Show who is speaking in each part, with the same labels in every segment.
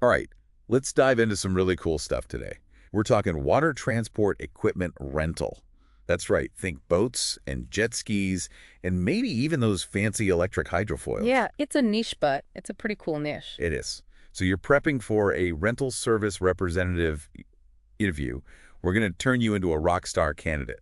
Speaker 1: All right, let's dive into some really cool stuff today. We're talking water transport equipment rental. That's right, think boats and jet skis and maybe even those fancy electric hydrofoils.
Speaker 2: Yeah, it's a niche, but it's a pretty cool niche.
Speaker 1: It is. So you're prepping for a rental service representative interview. We're going to turn you into a rock star candidate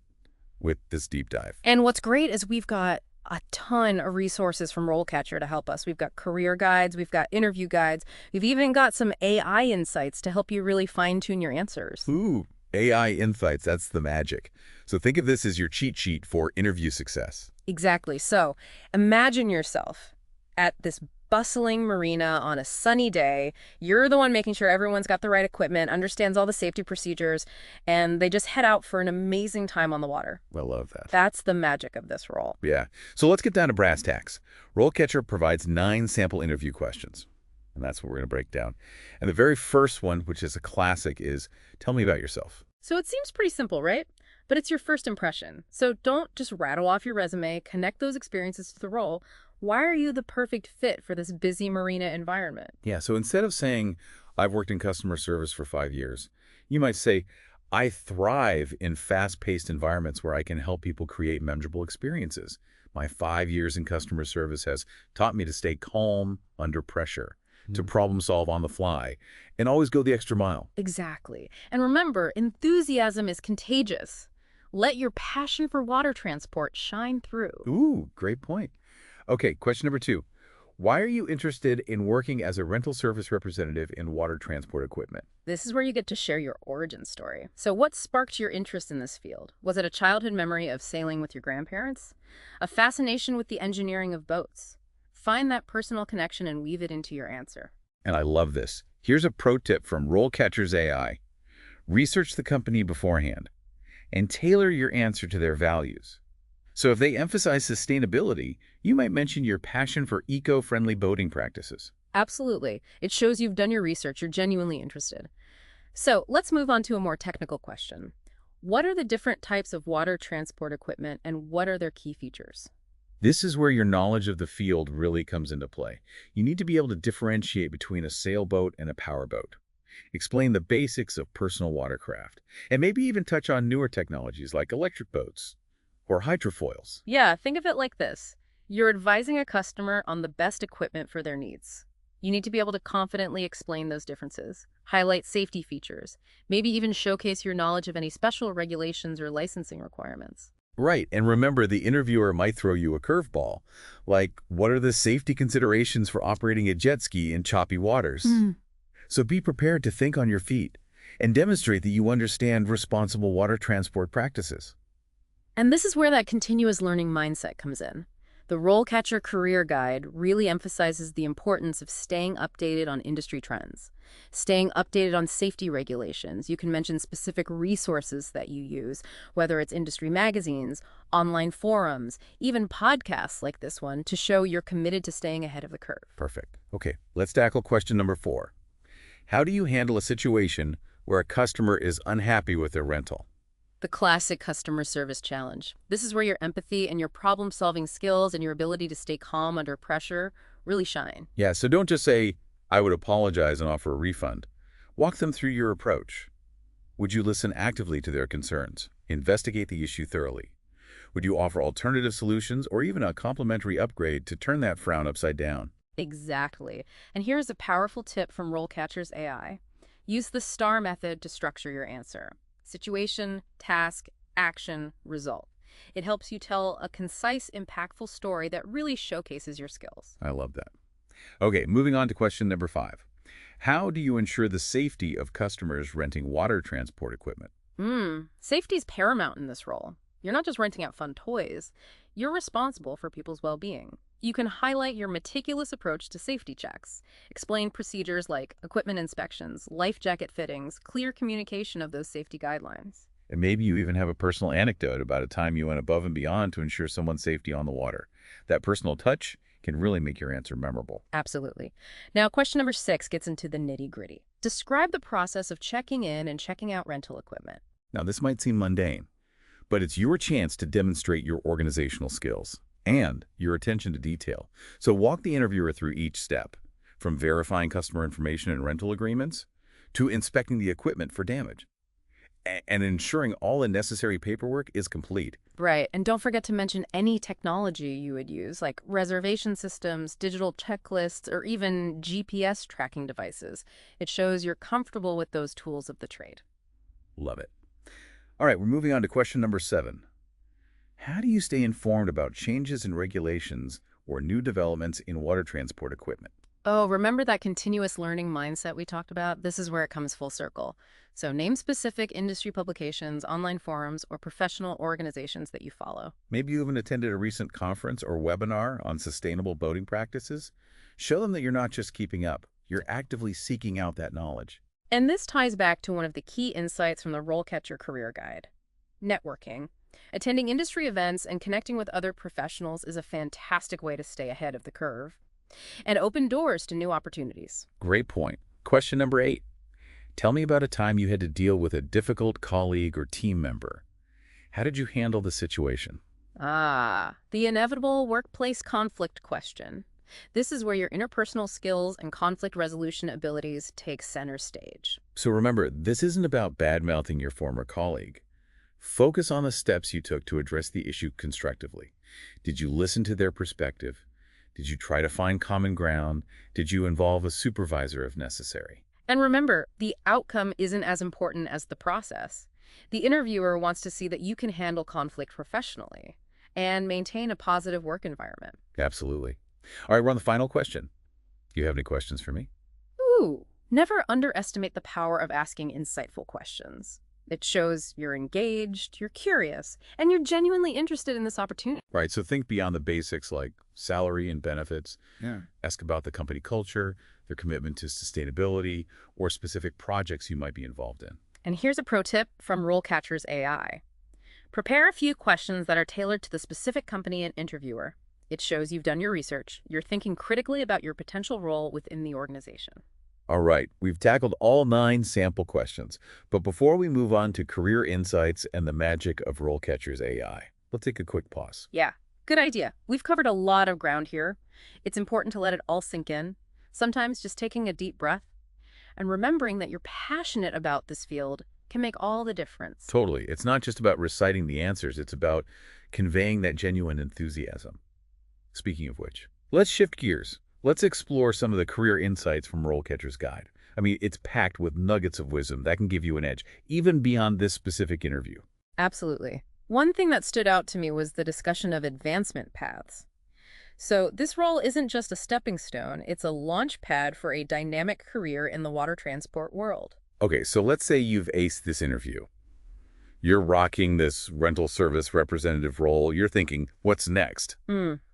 Speaker 1: with this deep dive.
Speaker 2: And what's great is we've got a ton of resources from RoleCatcher to help us. We've got career guides, we've got interview guides, we've even got some AI insights to help you really fine-tune your answers.
Speaker 1: Ooh, AI insights, that's the magic. So think of this as your cheat sheet for interview success.
Speaker 2: Exactly. So imagine yourself at this bustling marina on a sunny day. You're the one making sure everyone's got the right equipment, understands all the safety procedures, and they just head out for an amazing time on the water.
Speaker 1: I love that.
Speaker 2: That's the magic of this role.
Speaker 1: Yeah. So let's get down to brass tacks. RoleCatcher provides 9 sample interview questions, and that's what we're going to break down. And the very first one, which is a classic, is tell me about yourself.
Speaker 2: So it seems pretty simple, right? But it's your first impression. So don't just rattle off your resume, connect those experiences to the role. Why are you the perfect fit for this busy marina environment?
Speaker 1: Yeah, so instead of saying, I've worked in customer service for 5 years, you might say, I thrive in fast-paced environments where I can help people create memorable experiences. My 5 years in customer service has taught me to stay calm under pressure, to problem solve on the fly, and always go the extra mile.
Speaker 2: Exactly. And remember, enthusiasm is contagious. Let your passion for water transport shine through.
Speaker 1: Ooh, great point. Okay, question number 2. Why are you interested in working as a rental service representative in water transport equipment?
Speaker 2: This is where you get to share your origin story. So what sparked your interest in this field? Was it a childhood memory of sailing with your grandparents? A fascination with the engineering of boats? Find that personal connection and weave it into your answer.
Speaker 1: And I love this. Here's a pro tip from RoleCatcher's AI. Research the company beforehand and tailor your answer to their values. So if they emphasize sustainability, you might mention your passion for eco-friendly boating practices.
Speaker 2: Absolutely. It shows you've done your research, you're genuinely interested. So let's move on to a more technical question. What are the different types of water transport equipment and what are their key features?
Speaker 1: This is where your knowledge of the field really comes into play. You need to be able to differentiate between a sailboat and a powerboat. Explain the basics of personal watercraft, and maybe even touch on newer technologies like electric boats or hydrofoils.
Speaker 2: Yeah, think of it like this. You're advising a customer on the best equipment for their needs. You need to be able to confidently explain those differences, highlight safety features, maybe even showcase your knowledge of any special regulations or licensing requirements.
Speaker 1: Right, and remember, the interviewer might throw you a curveball, like, what are the safety considerations for operating a jet ski in choppy waters? So be prepared to think on your feet and demonstrate that you understand responsible water transport practices.
Speaker 2: And this is where that continuous learning mindset comes in. The RoleCatcher Career Guide really emphasizes the importance of staying updated on industry trends, staying updated on safety regulations. You can mention specific resources that you use, whether it's industry magazines, online forums, even podcasts like this one, to show you're committed to staying ahead of the curve.
Speaker 1: Perfect. Okay, let's tackle question number 4. How do you handle a situation where a customer is unhappy with their rental?
Speaker 2: The classic customer service challenge. This is where your empathy and your problem-solving skills and your ability to stay calm under pressure really shine.
Speaker 1: Yeah, so don't just say, I would apologize and offer a refund. Walk them through your approach. Would you listen actively to their concerns? Investigate the issue thoroughly. Would you offer alternative solutions or even a complimentary upgrade to turn that frown upside down?
Speaker 2: Exactly. And here's a powerful tip from RoleCatcher's AI. Use the STAR method to structure your answer. Situation, task, action, result. It helps you tell a concise, impactful story that really showcases your skills.
Speaker 1: I love that. Okay, moving on to question number 5. How do you ensure the safety of customers renting water transport equipment?
Speaker 2: Safety is paramount in this role. You're not just renting out fun toys. You're responsible for people's well-being. You can highlight your meticulous approach to safety checks, explain procedures like equipment inspections, life jacket fittings, clear communication of those safety guidelines.
Speaker 1: And maybe you even have a personal anecdote about a time you went above and beyond to ensure someone's safety on the water. That personal touch can really make your answer memorable.
Speaker 2: Absolutely. Now, question number 6 gets into the nitty-gritty. Describe the process of checking in and checking out rental equipment.
Speaker 1: Now, this might seem mundane, but it's your chance to demonstrate your organizational skills and your attention to detail. So walk the interviewer through each step, from verifying customer information and rental agreements to inspecting the equipment for damage and ensuring all the necessary paperwork is complete.
Speaker 2: Right, and don't forget to mention any technology you would use, like reservation systems, digital checklists, or even GPS tracking devices. It shows you're comfortable with those tools of the trade.
Speaker 1: Love it. All right, we're moving on to question number 7. How do you stay informed about changes in regulations or new developments in water transport equipment?
Speaker 2: Oh, remember that continuous learning mindset we talked about? This is where it comes full circle. So name specific industry publications, online forums, or professional organizations that you follow.
Speaker 1: Maybe you even attended a recent conference or webinar on sustainable boating practices. Show them that you're not just keeping up, you're actively seeking out that knowledge.
Speaker 2: And this ties back to one of the key insights from the RoleCatcher Career Guide. Networking. Attending industry events and connecting with other professionals is a fantastic way to stay ahead of the curve and open doors to new opportunities.
Speaker 1: Great point. Question number 8. Tell me about a time you had to deal with a difficult colleague or team member. How did you handle the situation?
Speaker 2: The inevitable workplace conflict question. This is where your interpersonal skills and conflict resolution abilities take center stage.
Speaker 1: So remember, this isn't about bad-mouthing your former colleague. Focus on the steps you took to address the issue constructively. Did you listen to their perspective? Did you try to find common ground? Did you involve a supervisor if necessary?
Speaker 2: And remember, the outcome isn't as important as the process. The interviewer wants to see that you can handle conflict professionally and maintain a positive work environment.
Speaker 1: Absolutely. All right, we're on the final question. Do you have any questions for me?
Speaker 2: Ooh, never underestimate the power of asking insightful questions. It shows you're engaged, you're curious, and you're genuinely interested in this opportunity.
Speaker 1: Right, so think beyond the basics like salary and benefits.
Speaker 3: Yeah.
Speaker 1: Ask about the company culture, their commitment to sustainability, or specific projects you might be involved in.
Speaker 2: And here's a pro tip from RoleCatcher's AI. Prepare a few questions that are tailored to the specific company and interviewer. It shows you've done your research. You're thinking critically about your potential role within the organization.
Speaker 1: All right, we've tackled all 9 sample questions, but before we move on to career insights and the magic of RoleCatcher's AI, let's take a quick pause.
Speaker 2: Yeah, good idea. We've covered a lot of ground here. It's important to let it all sink in. Sometimes just taking a deep breath and remembering that you're passionate about this field can make all the difference.
Speaker 1: Totally. It's not just about reciting the answers, it's about conveying that genuine enthusiasm. Speaking of which, let's shift gears. Let's explore some of the career insights from RoleCatcher's Guide. I mean, it's packed with nuggets of wisdom that can give you an edge, even beyond this specific interview.
Speaker 2: Absolutely. One thing that stood out to me was the discussion of advancement paths. So this role isn't just a stepping stone, it's a launch pad for a dynamic career in the water transport world.
Speaker 1: Okay, so let's say you've aced this interview. You're rocking this rental service representative role. You're thinking, what's next?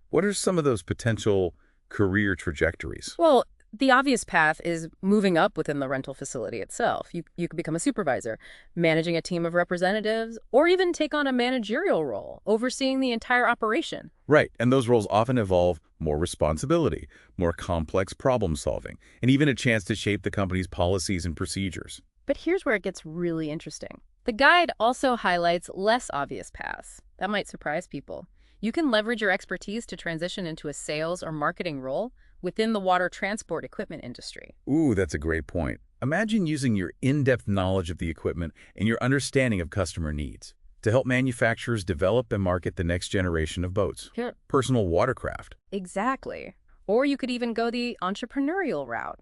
Speaker 1: What are some of those potential career trajectories?
Speaker 2: Well, the obvious path is moving up within the rental facility itself. You could become a supervisor, managing a team of representatives, or even take on a managerial role, overseeing the entire operation.
Speaker 1: Right, and those roles often involve more responsibility, more complex problem solving, and even a chance to shape the company's policies and procedures.
Speaker 2: But here's where it gets really interesting. The guide also highlights less obvious paths. That might surprise people. You can leverage your expertise to transition into a sales or marketing role within the water transport equipment industry.
Speaker 1: Ooh, that's a great point. Imagine using your in-depth knowledge of the equipment and your understanding of customer needs to help manufacturers develop and market the next generation of boats.
Speaker 2: Sure.
Speaker 1: Personal watercraft.
Speaker 2: Exactly. Or you could even go the entrepreneurial route.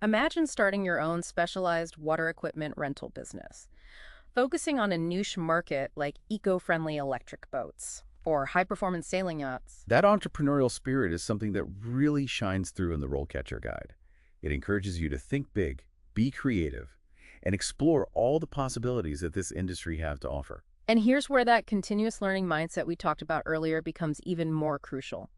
Speaker 2: Imagine starting your own specialized water equipment rental business, focusing on a niche market like eco-friendly electric boats or high-performance sailing yachts.
Speaker 1: That entrepreneurial spirit is something that really shines through in the RoleCatcher Guide. It encourages you to think big, be creative, and explore all the possibilities that this industry has to offer.
Speaker 2: And here's where that continuous learning mindset we talked about earlier becomes even more crucial.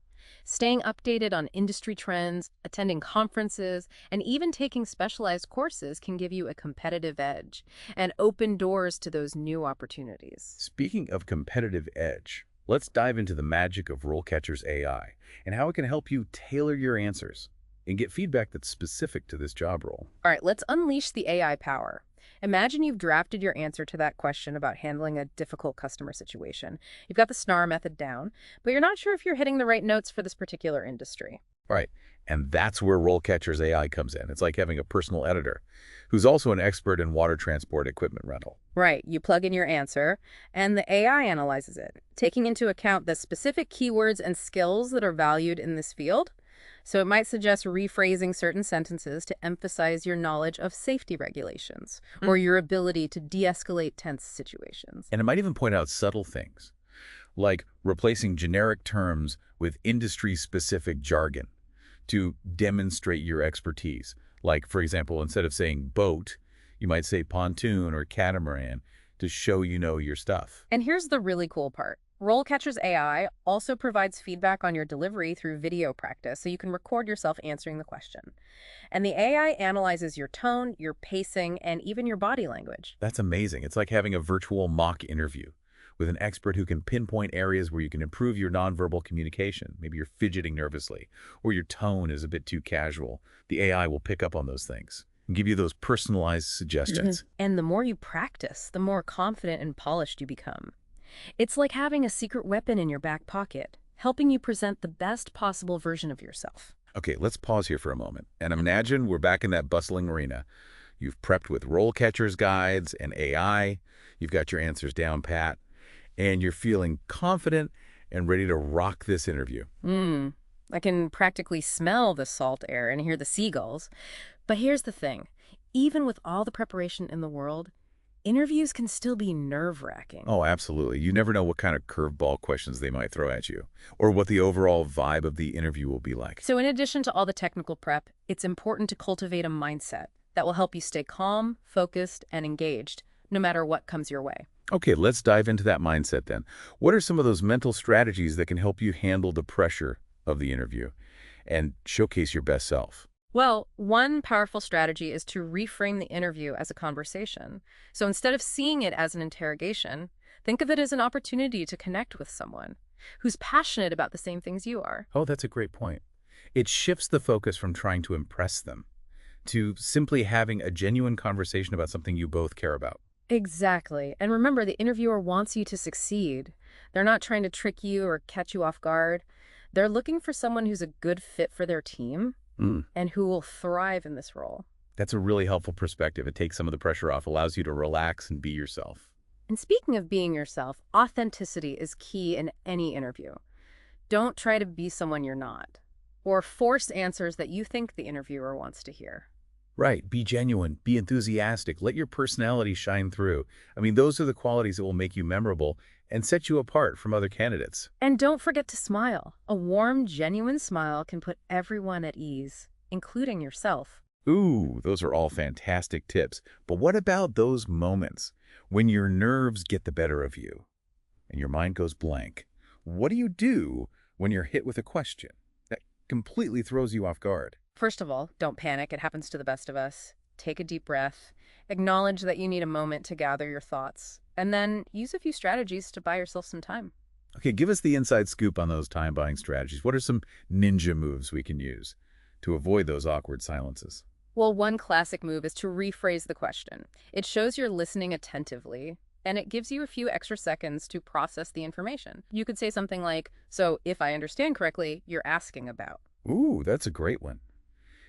Speaker 2: Staying updated on industry trends, attending conferences, and even taking specialized courses can give you a competitive edge and open doors to those new opportunities.
Speaker 1: Speaking of competitive edge, let's dive into the magic of RoleCatcher's AI and how it can help you tailor your answers and get feedback that's specific to this job role.
Speaker 2: All right, let's unleash the AI power. Imagine you've drafted your answer to that question about handling a difficult customer situation. You've got the SNAR method down, but you're not sure if you're hitting the right notes for this particular industry.
Speaker 1: Right. And that's where RoleCatcher's AI comes in. It's like having a personal editor who's also an expert in water transport equipment rental.
Speaker 2: Right, you plug in your answer, and the AI analyzes it, taking into account the specific keywords and skills that are valued in this field. So it might suggest rephrasing certain sentences to emphasize your knowledge of safety regulations or your ability to de-escalate tense situations.
Speaker 1: And it might even point out subtle things, like replacing generic terms with industry-specific jargon to demonstrate your expertise. Like, for example, instead of saying boat, you might say pontoon or catamaran to show you know your stuff.
Speaker 2: And here's the really cool part. RoleCatcher's AI also provides feedback on your delivery through video practice, so you can record yourself answering the question. And the AI analyzes your tone, your pacing, and even your body language.
Speaker 1: That's amazing. It's like having a virtual mock interview with an expert who can pinpoint areas where you can improve your nonverbal communication. Maybe you're fidgeting nervously, or your tone is a bit too casual. The AI will pick up on those things and give you those personalized suggestions.
Speaker 2: And the more you practice, the more confident and polished you become. It's like having a secret weapon in your back pocket, helping you present the best possible version of yourself.
Speaker 1: Okay, let's pause here for a moment and imagine we're back in that bustling arena. You've prepped with RoleCatcher's guides and AI. You've got your answers down pat, and you're feeling confident and ready to rock this interview.
Speaker 2: I can practically smell the salt air and hear the seagulls. But here's the thing. Even with all the preparation in the world, interviews can still be nerve-wracking.
Speaker 1: Oh, absolutely. You never know what kind of curveball questions they might throw at you, or what the overall vibe of the interview will be like.
Speaker 2: So in addition to all the technical prep, it's important to cultivate a mindset that will help you stay calm, focused, and engaged, no matter what comes your way.
Speaker 1: Okay, let's dive into that mindset then. What are some of those mental strategies that can help you handle the pressure of the interview and showcase your best self?
Speaker 2: Well, one powerful strategy is to reframe the interview as a conversation. So instead of seeing it as an interrogation, think of it as an opportunity to connect with someone who's passionate about the same things you are.
Speaker 1: Oh, that's a great point. It shifts the focus from trying to impress them to simply having a genuine conversation about something you both care about.
Speaker 2: Exactly. And remember, the interviewer wants you to succeed. They're not trying to trick you or catch you off guard. They're looking for someone who's a good fit for their team and who will thrive in this role.
Speaker 1: That's a really helpful perspective. It takes some of the pressure off, allows you to relax and be yourself.
Speaker 2: And speaking of being yourself, authenticity is key in any interview. Don't try to be someone you're not, or force answers that you think the interviewer wants to hear.
Speaker 1: Right. Be genuine. Be enthusiastic. Let your personality shine through. I mean, those are the qualities that will make you memorable and set you apart from other candidates.
Speaker 2: And don't forget to smile. A warm, genuine smile can put everyone at ease, including yourself.
Speaker 1: Ooh, those are all fantastic tips. But what about those moments when your nerves get the better of you and your mind goes blank? What do you do when you're hit with a question that completely throws you off guard?
Speaker 2: First of all, don't panic. It happens to the best of us. Take a deep breath. Acknowledge that you need a moment to gather your thoughts. And then use a few strategies to buy yourself some time.
Speaker 1: Okay, give us the inside scoop on those time-buying strategies. What are some ninja moves we can use to avoid those awkward silences?
Speaker 2: Well, one classic move is to rephrase the question. It shows you're listening attentively, and it gives you a few extra seconds to process the information. You could say something like, so if I understand correctly, you're asking about.
Speaker 1: Ooh, that's a great one.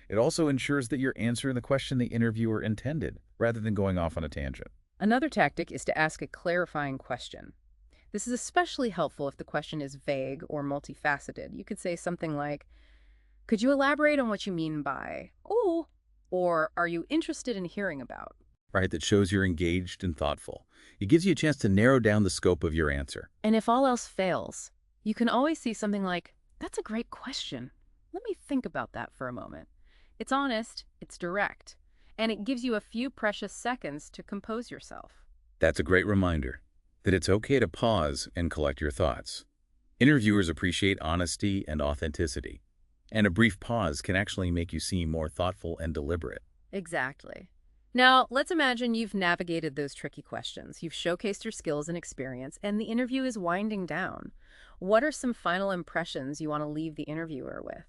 Speaker 1: It also ensures that you're answering the question the interviewer intended, rather than going off on a tangent.
Speaker 2: Another tactic is to ask a clarifying question. This is especially helpful if the question is vague or multifaceted. You could say something like, could you elaborate on what you mean by, oh, or are you interested in hearing about?
Speaker 1: Right, that shows you're engaged and thoughtful. It gives you a chance to narrow down the scope of your answer.
Speaker 2: And if all else fails, you can always see something like, that's a great question. Let me think about that for a moment. It's honest, it's direct, and it gives you a few precious seconds to compose yourself.
Speaker 1: That's a great reminder that it's okay to pause and collect your thoughts. Interviewers appreciate honesty and authenticity, and a brief pause can actually make you seem more thoughtful and deliberate.
Speaker 2: Exactly. Now, let's imagine you've navigated those tricky questions. You've showcased your skills and experience, and the interview is winding down. What are some final impressions you want to leave the interviewer with?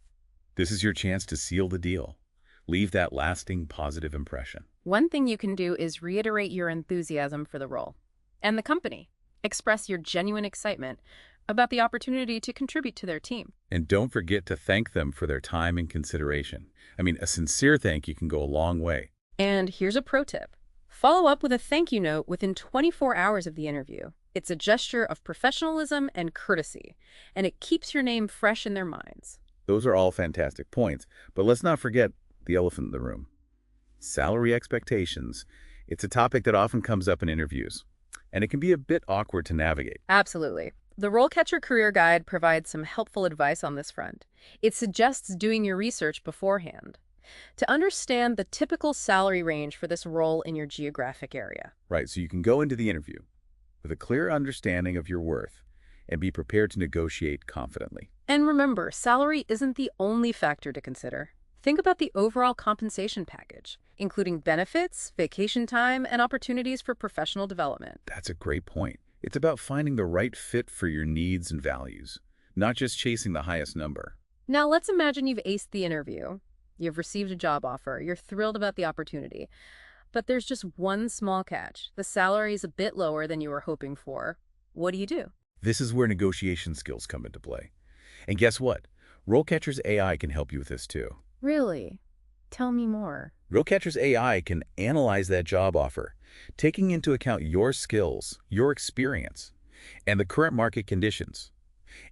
Speaker 1: This is your chance to seal the deal. Leave that lasting positive impression.
Speaker 2: One thing you can do is reiterate your enthusiasm for the role and the company. Express your genuine excitement, about the opportunity to contribute to their team.
Speaker 1: And don't forget to thank them for their time and consideration. I mean, a sincere thank you can go a long way.
Speaker 2: And here's a pro tip. Follow up with a thank you note within 24 hours of the interview. It's a gesture of professionalism and courtesy, and it keeps your name fresh in their minds.
Speaker 1: Those are all fantastic points, but let's not forget the elephant in the room. Salary expectations. It's a topic that often comes up in interviews, and it can be a bit awkward to navigate.
Speaker 2: Absolutely. The RoleCatcher Career Guide provides some helpful advice on this front. It suggests doing your research beforehand to understand the typical salary range for this role in your geographic area.
Speaker 1: Right, so you can go into the interview with a clear understanding of your worth and be prepared to negotiate confidently.
Speaker 2: And remember, salary isn't the only factor to consider. Think about the overall compensation package, including benefits, vacation time, and opportunities for professional development.
Speaker 1: That's a great point. It's about finding the right fit for your needs and values, not just chasing the highest number.
Speaker 2: Now, let's imagine you've aced the interview. You've received a job offer. You're thrilled about the opportunity. But there's just one small catch. The salary is a bit lower than you were hoping for. What do you do?
Speaker 1: This is where negotiation skills come into play. And guess what? RoleCatcher's AI can help you with this too.
Speaker 2: Really? Tell me more.
Speaker 1: RoleCatcher's AI can analyze that job offer, taking into account your skills, your experience, and the current market conditions.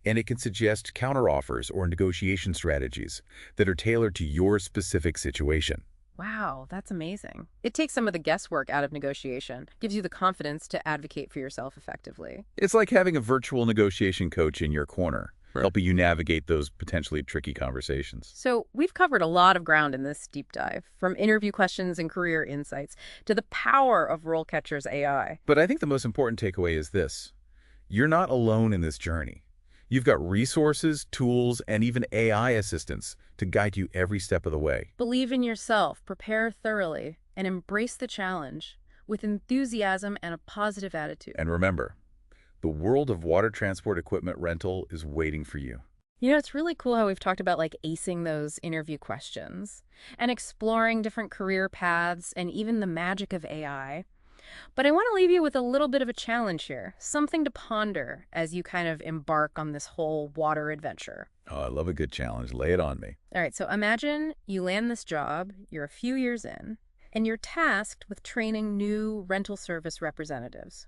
Speaker 1: And it can suggest counteroffers or negotiation strategies that are tailored to your specific situation.
Speaker 2: Wow, that's amazing. It takes some of the guesswork out of negotiation, gives you the confidence to advocate for yourself effectively.
Speaker 1: It's like having a virtual negotiation coach in your corner, helping you navigate those potentially tricky conversations.
Speaker 2: So we've covered a lot of ground in this deep dive, from interview questions and career insights to the power of RoleCatcher's AI.
Speaker 1: But I think the most important takeaway is this. You're not alone in this journey. You've got resources, tools, and even AI assistants to guide you every step of the way.
Speaker 2: Believe in yourself, prepare thoroughly, and embrace the challenge with enthusiasm and a positive attitude.
Speaker 1: And remember, the world of water transport equipment rental is waiting for you.
Speaker 2: You know, it's really cool how we've talked about acing those interview questions and exploring different career paths and even the magic of AI. But I want to leave you with a little bit of a challenge here, something to ponder as you kind of embark on this whole water adventure.
Speaker 1: Oh, I love a good challenge. Lay it on me.
Speaker 2: All right, so imagine you land this job, you're a few years in, and you're tasked with training new rental service representatives.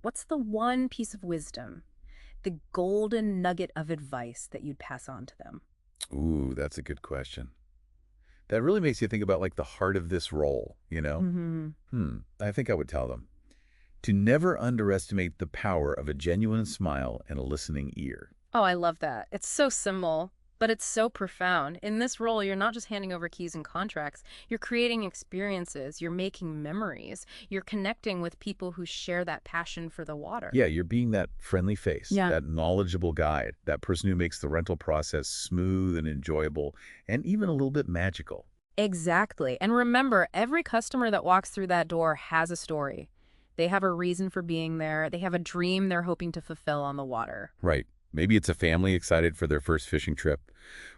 Speaker 2: What's the one piece of wisdom, the golden nugget of advice that you'd pass on to them?
Speaker 1: Ooh, that's a good question. That really makes you think about the heart of this role, you know? I think I would tell them to never underestimate the power of a genuine smile and a listening ear.
Speaker 2: Oh, I love that. It's so simple, but it's so profound. In this role, you're not just handing over keys and contracts. You're creating experiences. You're making memories. You're connecting with people who share that passion for the water.
Speaker 1: Yeah, you're being that friendly face,
Speaker 2: Yeah.
Speaker 1: that knowledgeable guide, that person who makes the rental process smooth and enjoyable and even a little bit magical.
Speaker 2: Exactly. And remember, every customer that walks through that door has a story. They have a reason for being there. They have a dream they're hoping to fulfill on the water.
Speaker 1: Right. Maybe it's a family excited for their first fishing trip,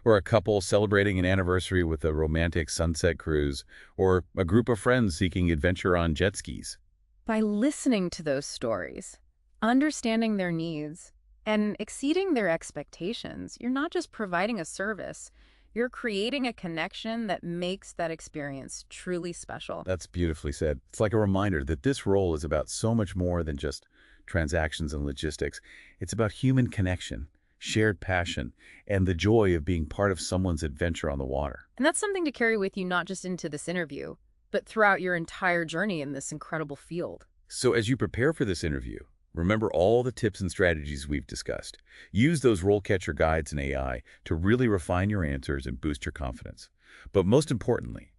Speaker 1: or a couple celebrating an anniversary with a romantic sunset cruise, or a group of friends seeking adventure on jet skis.
Speaker 2: By listening to those stories, understanding their needs, and exceeding their expectations, you're not just providing a service, you're creating a connection that makes that experience truly special.
Speaker 1: That's beautifully said. It's like a reminder that this role is about so much more than just transactions and logistics. It's about human connection, shared passion, and the joy of being part of someone's adventure on the water.
Speaker 2: And that's something to carry with you not just into this interview, but throughout your entire journey in this incredible field.
Speaker 1: So as you prepare for this interview, remember all the tips and strategies we've discussed. Use those RoleCatcher guides and AI to really refine your answers and boost your confidence. But most importantly,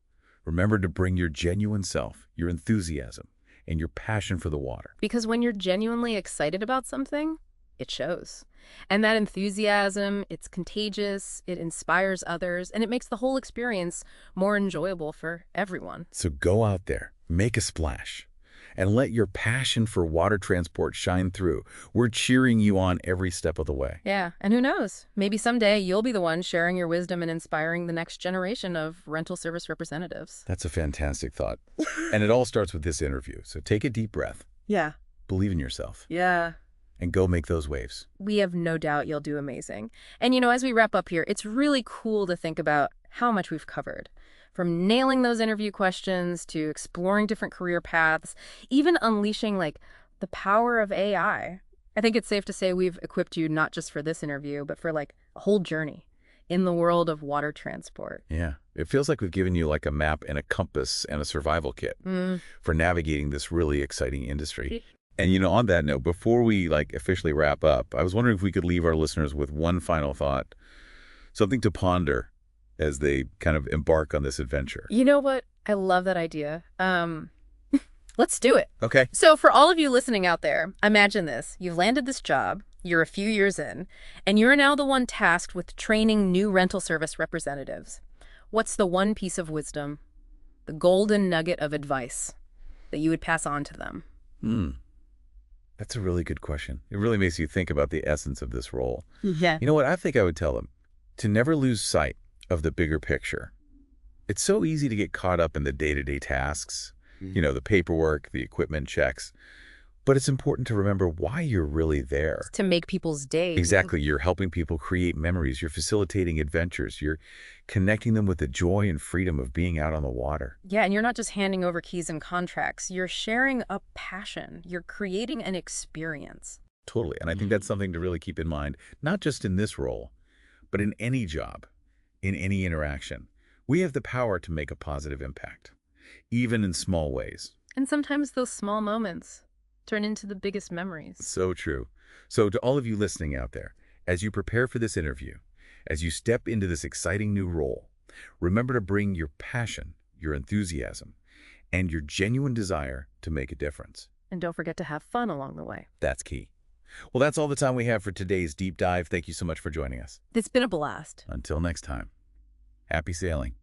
Speaker 1: remember to bring your genuine self, your enthusiasm, and your passion for the water.
Speaker 2: Because when you're genuinely excited about something, it shows. And that enthusiasm, it's contagious, it inspires others, and it makes the whole experience more enjoyable for everyone.
Speaker 1: So go out there, make a splash, and let your passion for water transport shine through. We're cheering you on every step of the way.
Speaker 2: Yeah, and who knows? Maybe someday you'll be the one sharing your wisdom and inspiring the next generation of rental service representatives.
Speaker 1: That's a fantastic thought. And it all starts with this interview. So take a deep breath.
Speaker 2: Yeah.
Speaker 1: Believe in yourself.
Speaker 2: Yeah.
Speaker 1: and go make those waves.
Speaker 2: We have no doubt you'll do amazing. And as we wrap up here, it's really cool to think about how much we've covered. From nailing those interview questions to exploring different career paths, even unleashing the power of AI. I think it's safe to say we've equipped you not just for this interview, but for a whole journey in the world of water transport.
Speaker 1: Yeah. It feels like we've given you a map and a compass and a survival kit for navigating this really exciting industry. And on that note, before we officially wrap up, I was wondering if we could leave our listeners with one final thought, something to ponder as they kind of embark on this adventure.
Speaker 2: You know what? I love that idea. Let's do it.
Speaker 1: Okay.
Speaker 2: So for all of you listening out there, imagine this. You've landed this job, you're a few years in, and you're now the one tasked with training new rental service representatives. What's the one piece of wisdom, the golden nugget of advice that you would pass on to them?
Speaker 1: That's a really good question. It really makes you think about the essence of this role.
Speaker 2: Yeah.
Speaker 1: You know what? I think I would tell them to never lose sight of the bigger picture. It's so easy to get caught up in the day-to-day tasks, the paperwork, the equipment checks. But it's important to remember why you're really there.
Speaker 2: To make people's days.
Speaker 1: Exactly. You're helping people create memories. You're facilitating adventures. You're connecting them with the joy and freedom of being out on the water.
Speaker 2: Yeah, and you're not just handing over keys and contracts. You're sharing a passion. You're creating an experience.
Speaker 1: Totally. And I think that's something to really keep in mind, not just in this role, but in any job, in any interaction. We have the power to make a positive impact, even in small ways.
Speaker 2: And sometimes those small moments turn into the biggest memories.
Speaker 1: So true. So to all of you listening out there, as you prepare for this interview, as you step into this exciting new role, remember to bring your passion, your enthusiasm, and your genuine desire to make a difference.
Speaker 2: And don't forget to have fun along the way.
Speaker 1: That's key. Well, that's all the time we have for today's deep dive. Thank you so much for joining us.
Speaker 2: It's been a blast.
Speaker 1: Until next time, happy sailing.